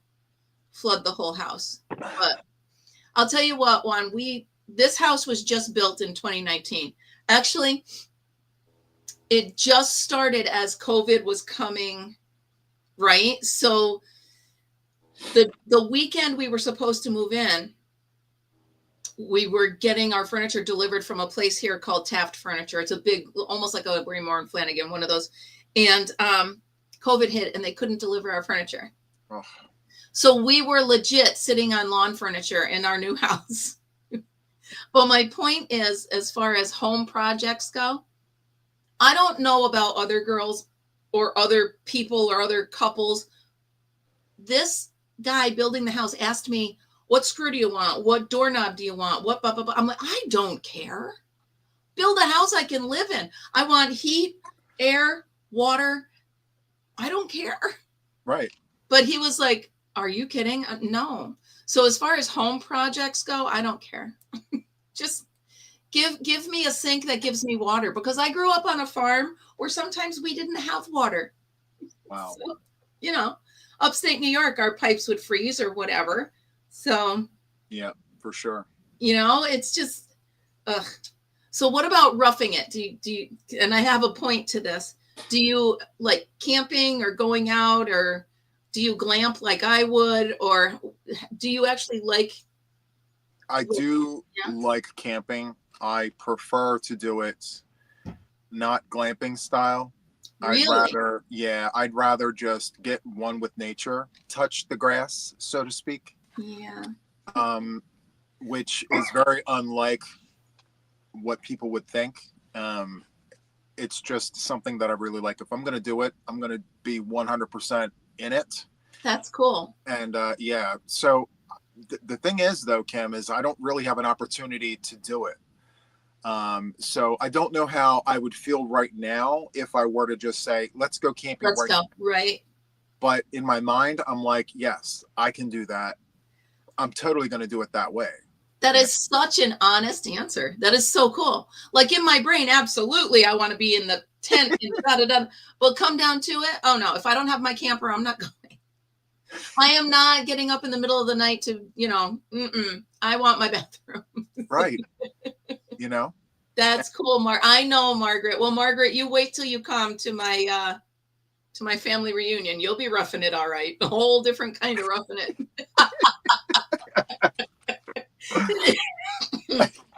flood the whole house. But I'll tell you what, Juan, this house was just built in 2019. Actually, it just started as COVID was coming, right? So the weekend we were supposed to move in, we were getting our furniture delivered from a place here called Taft Furniture. It's a big, almost like a Greenmore and Flanagan, one of those. And COVID hit and they couldn't deliver our furniture. Oh. So we were legit sitting on lawn furniture in our new house. But my point is, as far as home projects go, I don't know about other girls or other people or other couples. This guy building the house asked me, what screw do you want? What doorknob do you want? What, blah, blah, blah. I'm like, I don't care. Build a house I can live in. I want heat, air, water. I don't care. Right. But he was like, are you kidding? No. So as far as home projects go, I don't care. Just give me a sink that gives me water because I grew up on a farm where sometimes we didn't have water. Wow. So, you know, upstate New York, our pipes would freeze or whatever. So, yeah, for sure. You know, it's just, ugh. So what about roughing it? Do you, and I have a point to this. Do you like camping or going out, or do you glamp like I would, or do you actually like? I do like camping. I prefer to do it not glamping style. Really? I'd rather just get one with nature, touch the grass, so to speak. Yeah. Which is very unlike what people would think. It's just something that I really like. If I'm going to do it, I'm going to be 100% in it. That's cool. And yeah, so the thing is though, Kim, is I don't really have an opportunity to do it. So I don't know how I would feel right now if I were to just say, let's go camping. Let's go. Right. But in my mind, I'm like, yes, I can do that. I'm totally going to do it that way. That is such an honest answer. That is so cool. Like in my brain, absolutely, I want to be in the tent and da-da-da. But come down to it, oh no, if I don't have my camper, I'm not going. I am not getting up in the middle of the night to, you know, I want my bathroom. Right. You know? That's cool, I know, Margaret. Well, Margaret, you wait till you come to my family reunion. You'll be roughing it all right. A whole different kind of roughing it.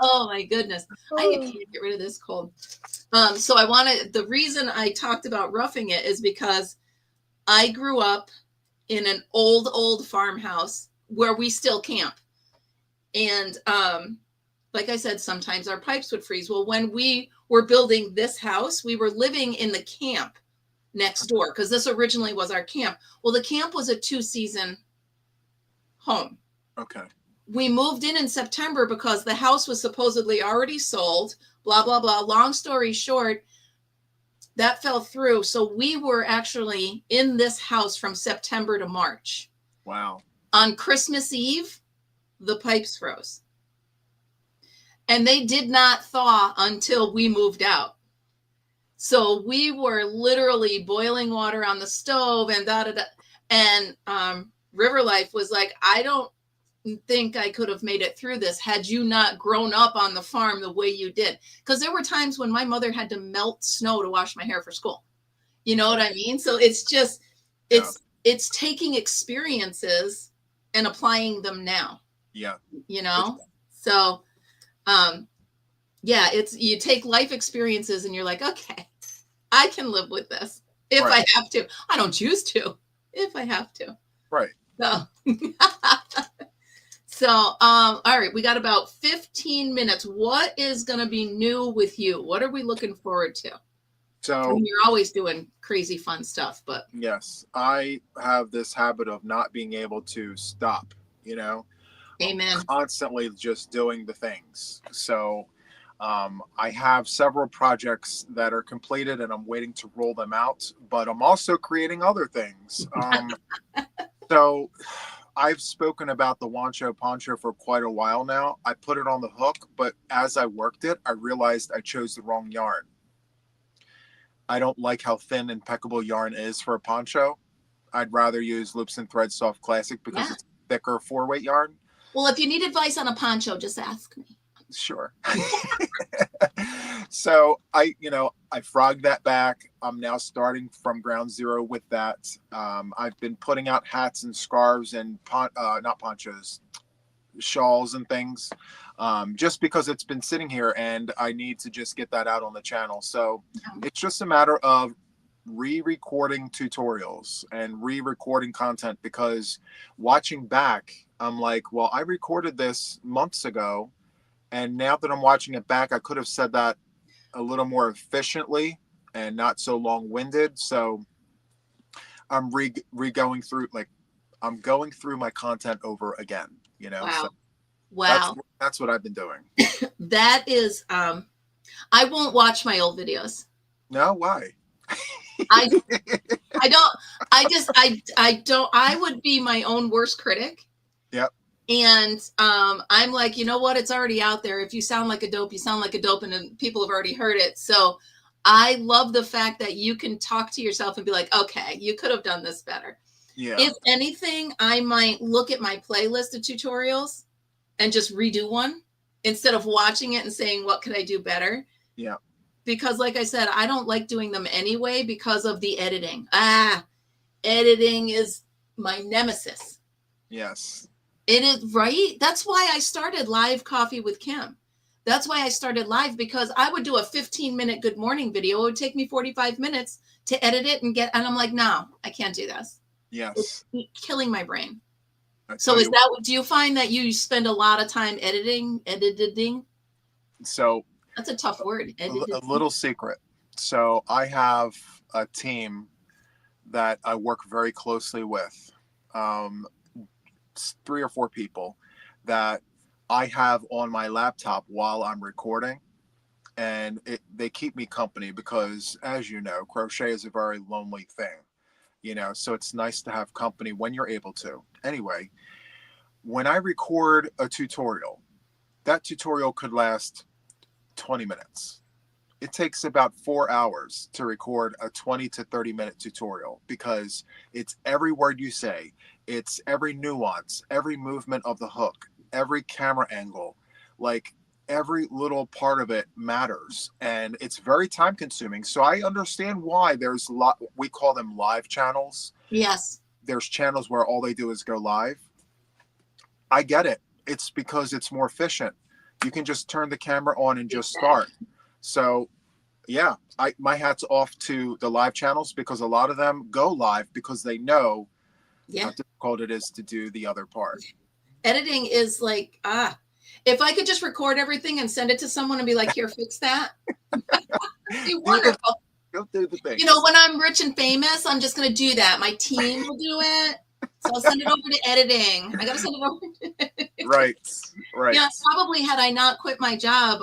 Oh my goodness. I can't get rid of this cold. So the reason I talked about roughing it is because I grew up in an old farmhouse where we still camp. And like I said, sometimes our pipes would freeze. Well, when we were building this house, we were living in the camp next door because this originally was our camp. Well, the camp was a 2-season home. Okay. We moved in September because the house was supposedly already sold, blah, blah, blah. Long story short, that fell through. So we were actually in this house from September to March. Wow. On Christmas Eve, the pipes froze. And they did not thaw until we moved out. So we were literally boiling water on the stove and da-da-da. And River Life was like, I don't think I could have made it through this had you not grown up on the farm the way you did. Because there were times when my mother had to melt snow to wash my hair for school. You know what I mean? So it's just, it's taking experiences and applying them now. Yeah. You know? So, yeah, you take life experiences and you're like, okay, I can live with this if I have to. I don't choose to, if I have to. Right. So, all right, we got about 15 minutes. What is going to be new with you? What are we looking forward to? So I mean, you're always doing crazy fun stuff, but yes, I have this habit of not being able to stop, you know. Amen. I'm constantly just doing the things. So I have several projects that are completed and I'm waiting to roll them out, but I'm also creating other things. So I've spoken about the Wancho Poncho for quite a while now. I put it on the hook, but as I worked it, I realized I chose the wrong yarn. I don't like how thin impeccable yarn is for a poncho. I'd rather use Loops and Threads Soft Classic because it's thicker 4-weight yarn. Well, if you need advice on a poncho, just ask me. Sure. So I frogged that back. I'm now starting from ground zero with that. I've been putting out hats and scarves and not ponchos, shawls and things, just because it's been sitting here and I need to just get that out on the channel. So it's just a matter of re-recording tutorials and re-recording content, because watching back, I'm like, well, I recorded this months ago. And now that I'm watching it back, I could have said that a little more efficiently and not so long-winded. So I'm going through my content over again, you know. Wow. So wow. That's what I've been doing. That is, I won't watch my old videos. No, why? I would be my own worst critic. Yep. And I'm like, you know what? It's already out there. If you sound like a dope, you sound like a dope, and people have already heard it. So I love the fact that you can talk to yourself and be like, okay, you could have done this better. Yeah. If anything, I might look at my playlist of tutorials and just redo one instead of watching it and saying, what could I do better? Yeah. Because like I said, I don't like doing them anyway because of the editing. Editing is my nemesis. Yes. It is, right? That's why I started Live Coffee with Kim. That's why I started live, because I would do a 15-minute good morning video. It would take me 45 minutes to edit it and I'm like, no, I can't do this. Yes. It's killing my brain. So do you find that you spend a lot of time editing? So that's a tough word. A little secret. So I have a team that I work very closely with. 3 or 4 people that I have on my laptop while I'm recording, and they keep me company because, as you know, crochet is a very lonely thing, you know, so it's nice to have company when you're able to. Anyway, when I record a tutorial, that tutorial could last 20 minutes. It takes about 4 hours to record a 20 to 30-minute tutorial because it's every word you say, it's every nuance, every movement of the hook, every camera angle, like every little part of it matters, and it's very time consuming. So I understand why there's we call them live channels. Yes. There's channels where all they do is go live. I get it. It's because it's more efficient You can just turn the camera on and just start. So yeah, my hat's off to the live channels, because a lot of them go live because they know how difficult it is to do the other part. Editing is like, if I could just record everything and send it to someone and be like, here, fix that. It'd be wonderful. Go do the thing. You know, when I'm rich and famous, I'm just going to do that. My team will do it. So I'll send it over to editing. I got to send it over. Right. Yeah, probably had I not quit my job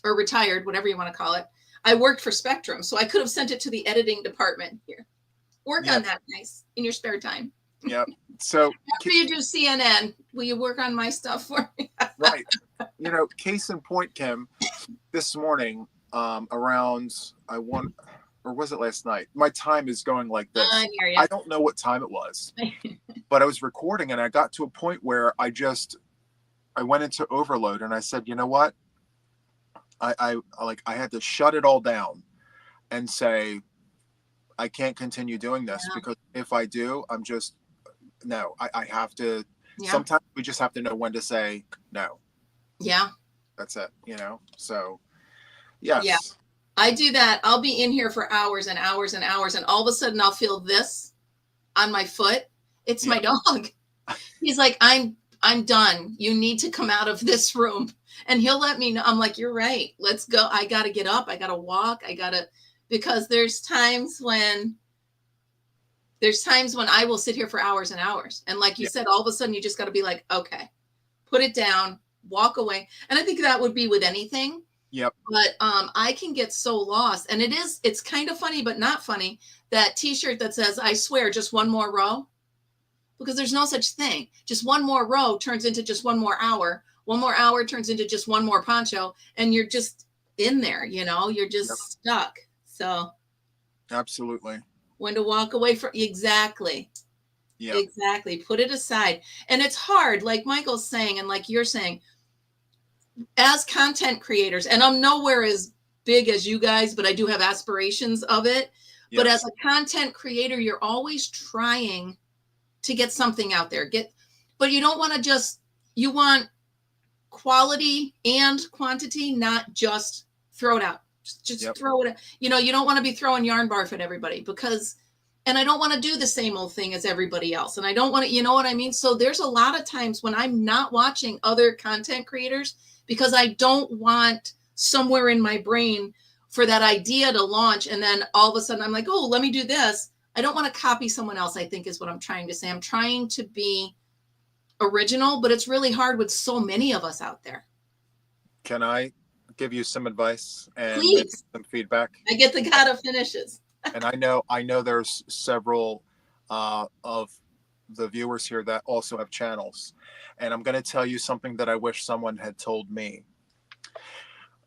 or retired, whatever you want to call it, I worked for Spectrum. So I could have sent it to the editing department here. Work on that, nice, in your spare time. Yeah. So after you do CNN, will you work on my stuff for me? Right. You know, case in point, Kim, this morning around or was it last night? My time is going like this. I don't know what time it was, but I was recording and I got to a point where I went into overload and I said, you know what? I had to shut it all down and say, I can't continue doing this, because if I do, I have to, sometimes we just have to know when to say no. Yeah. That's it, you know? So, yes. Yeah. I do that. I'll be in here for hours and hours and hours, and all of a sudden I'll feel this on my foot. It's my dog. He's like, I'm done. You need to come out of this room. And he'll let me know. I'm like, you're right. Let's go. I got to get up. I got to walk. Because there's times when I will sit here for hours and hours. And like you said, all of a sudden you just got to be like, okay, put it down, walk away. And I think that would be with anything. Yep. But I can get so lost. And it's kind of funny, but not funny, that t-shirt that says, I swear, just one more row. Because there's no such thing. Just one more row turns into just one more hour. One more hour turns into just one more poncho. And you're just in there, you know, you're just stuck. So. Absolutely. When to walk away from. Exactly. Yeah. Exactly. Put it aside. And it's hard, like Michael's saying, and like you're saying, as content creators, and I'm nowhere as big as you guys, but I do have aspirations of it. Yes. But as a content creator, you're always trying to get something out there. But you don't want to you want quality and quantity, not just throw it out. Just throw it. You know, you don't want to be throwing yarn barf at everybody, and I don't want to do the same old thing as everybody else. And I don't want to, you know what I mean? So there's a lot of times when I'm not watching other content creators, because I don't want somewhere in my brain for that idea to launch. And then all of a sudden I'm like, oh, let me do this. I don't want to copy someone else, I think is what I'm trying to say. I'm trying to be original, but it's really hard with so many of us out there. Can I give you some advice and some feedback? I get the god of finishes. And I know there's several of the viewers here that also have channels. And I'm going to tell you something that I wish someone had told me.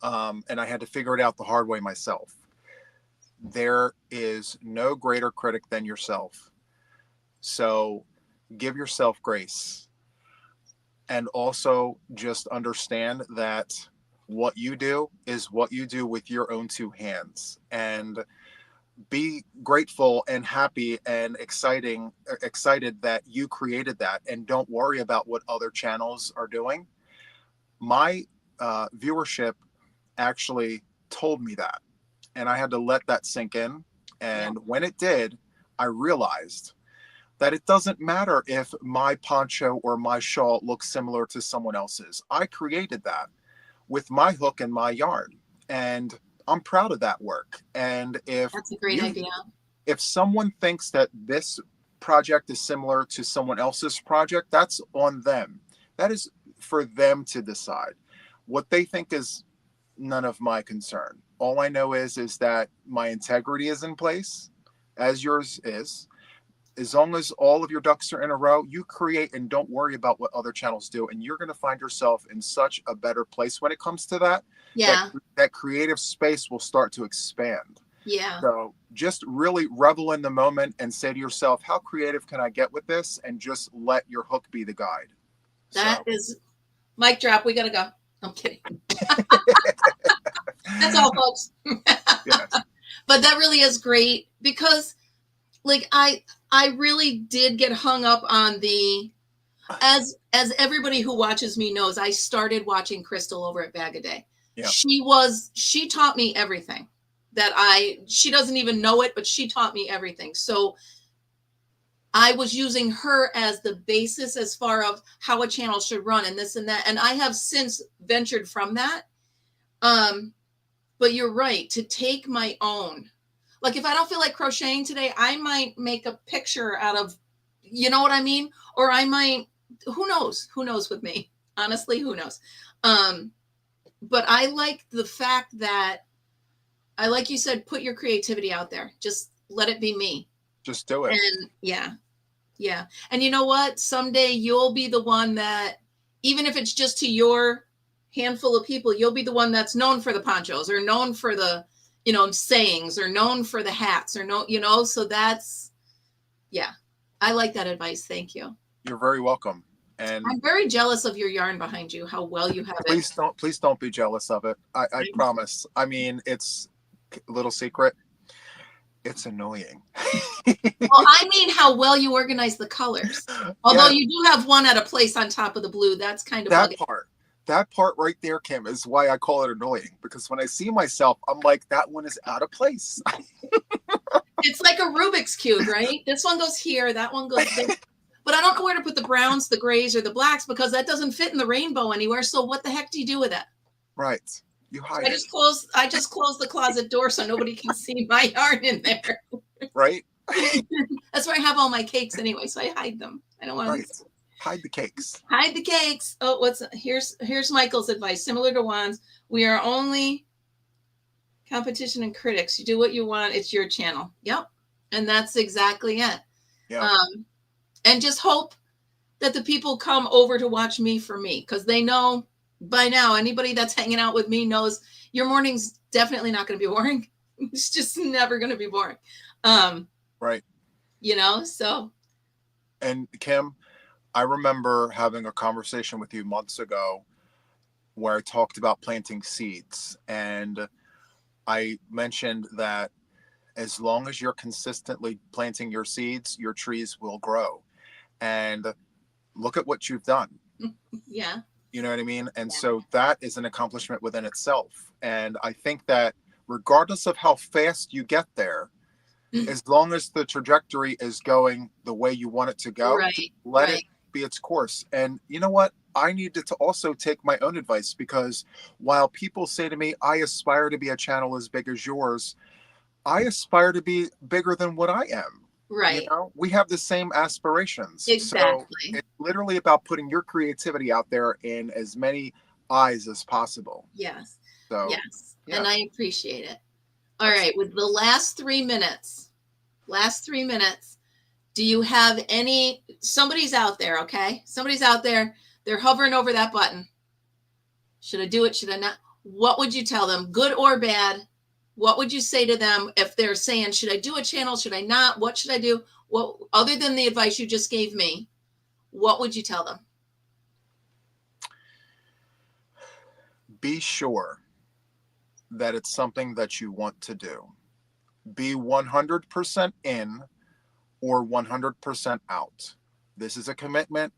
And I had to figure it out the hard way myself. There is no greater critic than yourself. So give yourself grace. And also just understand that what you do is what you do with your own two hands. And be grateful and happy and excited that you created that, and don't worry about what other channels are doing. My viewership actually told me that, and I had to let that sink in. And when it did, I realized that it doesn't matter if my poncho or my shawl looks similar to someone else's. I created that with my hook and my yarn, and I'm proud of that work. And that's a great idea. If someone thinks that this project is similar to someone else's project, that's on them. That is for them to decide. What they think is none of my concern. All I know is that my integrity is in place, as yours is. As long as all of your ducks are in a row, you create and don't worry about what other channels do. And you're going to find yourself in such a better place when it comes to that. Yeah. That creative space will start to expand. Yeah. So just really revel in the moment and say to yourself, how creative can I get with this? And just let your hook be the guide. That is mic drop. We got to go. I'm kidding. That's all, folks. Yes. But that really is great, because like I really did get hung up on as everybody who watches me knows, I started watching Crystal over at Bag a Day. Yeah. She taught me everything she doesn't even know it, but she taught me everything. So I was using her as the basis as far of how a channel should run and this and that. And I have since ventured from that. But you're right, to take my own, like if I don't feel like crocheting today, I might make a picture out of, you know what I mean? Or I might, who knows with me, honestly, who knows? But I like the fact that like you said, put your creativity out there. Just let it be me. Just do it. And yeah. And you know what? Someday you'll be the one that, even if it's just to your handful of people, you'll be the one that's known for the ponchos or known for the, sayings or known for the hats or so that's, yeah. I like that advice. Thank you. You're very welcome. And I'm very jealous of your yarn behind you, how well you have it. Please don't be jealous of it. I promise. I mean, it's a little secret. It's annoying. Well, I mean how well you organize the colors. Although you do have one at a place on top of the blue. That's kind of that part right there, Kim, is why I call it annoying. Because when I see myself, I'm like, that one is out of place. It's like a Rubik's Cube, right? This one goes here, that one goes there. But I don't know where to put the browns, the grays, or the blacks because that doesn't fit in the rainbow anywhere. So what the heck do you do with it? Right. You hide I just closed the closet door so nobody can see my yarn in there. Right. That's where I have all my cakes anyway, so I hide them. I don't want to hide the cakes. Hide the cakes. Oh, here's Michael's advice, similar to Juan's. We are only competition and critics. You do what you want. It's your channel. Yep. And that's exactly it. Yeah. And just hope that the people come over to watch me for me, because they know by now, anybody that's hanging out with me knows your morning's definitely not going to be boring. It's just never going to be boring. Right. So. And Kim, I remember having a conversation with you months ago where I talked about planting seeds. And I mentioned that as long as you're consistently planting your seeds, your trees will grow. And look at what you've done. Yeah. You know what I mean? And so that is an accomplishment within itself. And I think that regardless of how fast you get there, as long as the trajectory is going the way you want it to go, let it be its course. And you know what? I needed to also take my own advice, because while people say to me, I aspire to be a channel as big as yours, I aspire to be bigger than what I am. Right. We have the same aspirations. Exactly. So it's literally about putting your creativity out there in as many eyes as possible. Yes. So, yes. Yeah. And I appreciate it. All right. With the last 3 minutes, do you have somebody's out there, okay? Somebody's out there. They're hovering over that button. Should I do it? Should I not? What would you tell them? Good or bad? What would you say to them if they're saying, should I do a channel? Should I not? What should I do? What, other than the advice you just gave me, what would you tell them? Be sure that it's something that you want to do. Be 100% in or 100% out. This is a commitment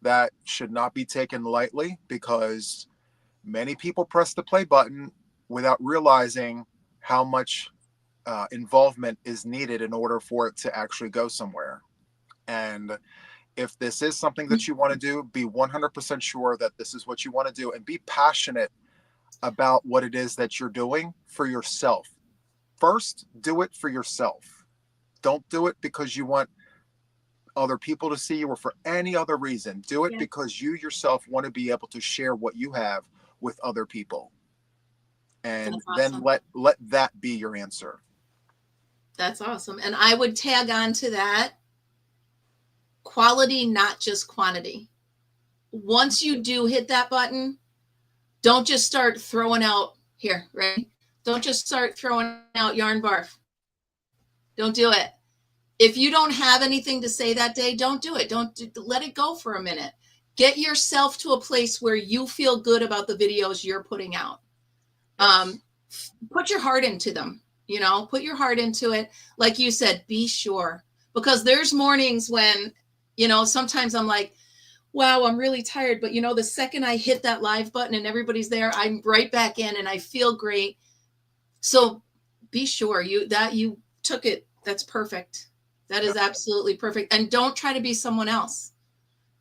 that should not be taken lightly, because many people press the play button without realizing how much involvement is needed in order for it to actually go somewhere. And if this is something that you want to do, be 100% sure that this is what you want to do, and be passionate about what it is that you're doing for yourself. First, do it for yourself. Don't do it because you want other people to see you or for any other reason. Do it because you yourself want to be able to share what you have with other people. And then let that be your answer. That's awesome. And I would tag on to that, quality, not just quantity. Once you do hit that button, don't just start throwing out here, right? Don't just start throwing out yarn barf. Don't do it. If you don't have anything to say that day, don't do it. Let it go for a minute. Get yourself to a place where you feel good about the videos you're putting out. Put your heart into them, put your heart into it. Like you said, be sure, because there's mornings when, sometimes I'm like, wow, I'm really tired. But you know, the second I hit that live button and everybody's there, I'm right back in and I feel great. So be sure you took it. That's perfect. That is absolutely perfect. And don't try to be someone else.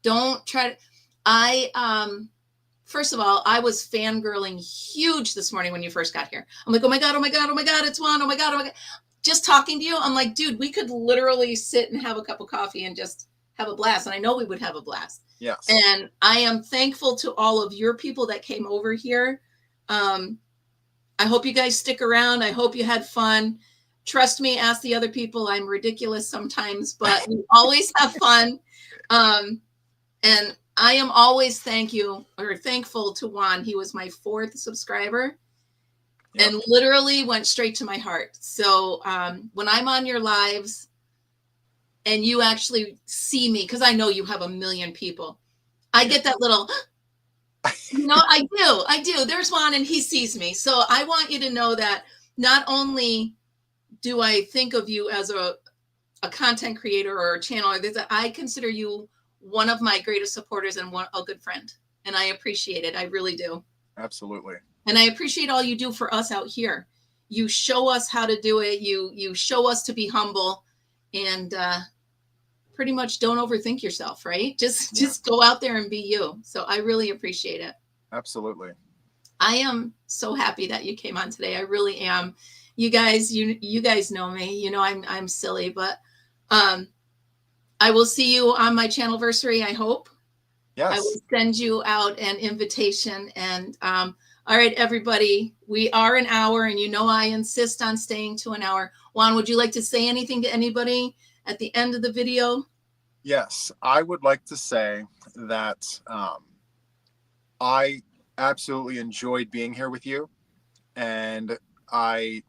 Don't try to, first of all, I was fangirling huge this morning when you first got here. I'm like, oh my God, oh my God, oh my God, it's Juan, oh my God, oh my God. Just talking to you, I'm like, dude, we could literally sit and have a cup of coffee and just have a blast. And I know we would have a blast. Yes. And I am thankful to all of your people that came over here. I hope you guys stick around. I hope you had fun. Trust me, ask the other people. I'm ridiculous sometimes, but we always have fun. And I am always thankful to Juan. He was my 4th subscriber and literally went straight to my heart. So when I'm on your lives and you actually see me, because I know you have a million people, I get that little, you know, I do. There's Juan and he sees me. So I want you to know that not only do I think of you as a content creator or a channel, I consider you one of my greatest supporters and a good friend. And I appreciate it. I really do. Absolutely. And I appreciate all you do for us out here. You show us how to do it. You show us to be humble and pretty much don't overthink yourself, right? Just go out there and be you. So I really appreciate it. Absolutely. I am so happy that you came on today. I really am. You guys, you guys know me. You know I'm silly, but I will see you on my channelversary, I hope. Yes. I will send you out an invitation. And all right, everybody, we are an hour, and you know I insist on staying to an hour. Juan, would you like to say anything to anybody at the end of the video? Yes, I would like to say that I absolutely enjoyed being here with you. And I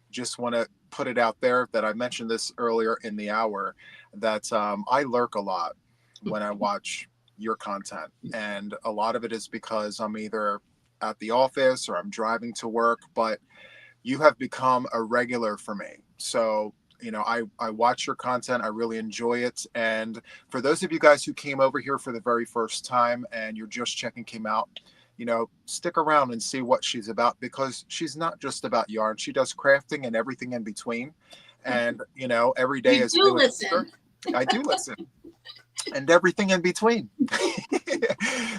just want to put it out there that I mentioned this earlier in the hour, that I lurk a lot when I watch your content. And a lot of it is because I'm either at the office or I'm driving to work, but you have become a regular for me. So, you know, I watch your content. I really enjoy it. And for those of you guys who came over here for the very first time and you're just checking Kim out, you know, stick around and see what she's about, because she's not just about yarn. She does crafting and everything in between. And, you know, every day is new. I do listen. And everything in between.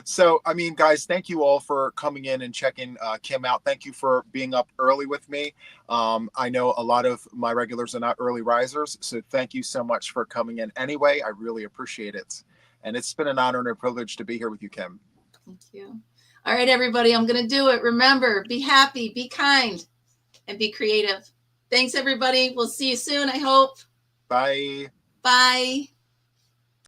So, I mean, guys, thank you all for coming in and checking Kim out. Thank you for being up early with me. I know a lot of my regulars are not early risers, so thank you so much for coming in anyway. I really appreciate it. And it's been an honor and a privilege to be here with you, Kim. Thank you. All right, everybody, I'm going to do it. Remember, be happy, be kind, and be creative. Thanks, everybody. We'll see you soon, I hope. Bye. Bye.